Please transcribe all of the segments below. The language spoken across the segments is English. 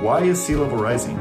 Why is sea level rising?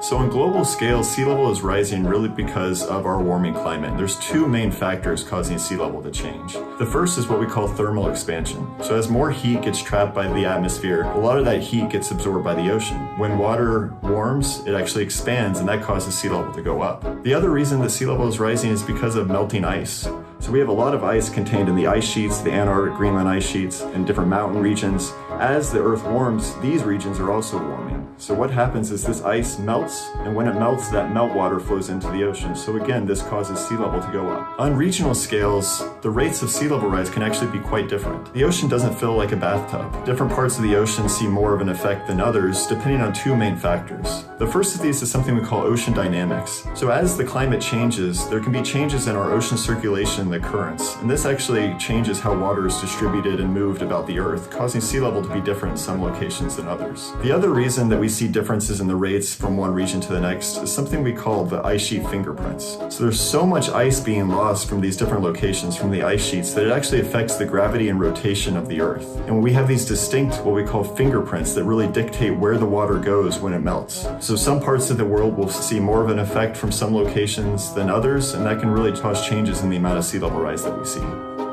So on global scale, sea level is rising really because of our warming climate. There's two main factors causing sea level to change. The first is what we call thermal expansion. So as more heat gets trapped by the atmosphere, a lot of that heat gets absorbed by the ocean. When water warms, it actually expands, and that causes sea level to go up. The other reason that sea level is rising is because of melting ice. So we have a lot of ice contained in the ice sheets, the Antarctic, Greenland ice sheets, and different mountain regions. As the Earth warms, these regions are also warming. So what happens is this ice melts, and when it melts, that meltwater flows into the ocean. So again, this causes sea level to go up. On regional scales, the rates of sea level rise can actually be quite different. The ocean doesn't feel like a bathtub. Different parts of the ocean see more of an effect than others, depending on two main factors. The first of these is something we call ocean dynamics. So as the climate changes, there can be changes in our ocean circulation, the currents, and this actually changes how water is distributed and moved about the Earth, causing sea level to be different in some locations than others. The other reason that we see differences in the rates from one region to the next is something we call the ice sheet fingerprints. So there's so much ice being lost from these different locations from the ice sheets that it actually affects the gravity and rotation of the Earth. And we have these distinct, what we call fingerprints, that really dictate where the water goes when it melts. So some parts of the world will see more of an effect from some locations than others, and that can really cause changes in the amount of sea level rise that we see.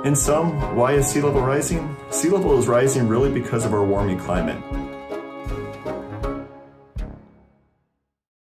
In sum, why is sea level rising? Sea level is rising really because of our warming climate.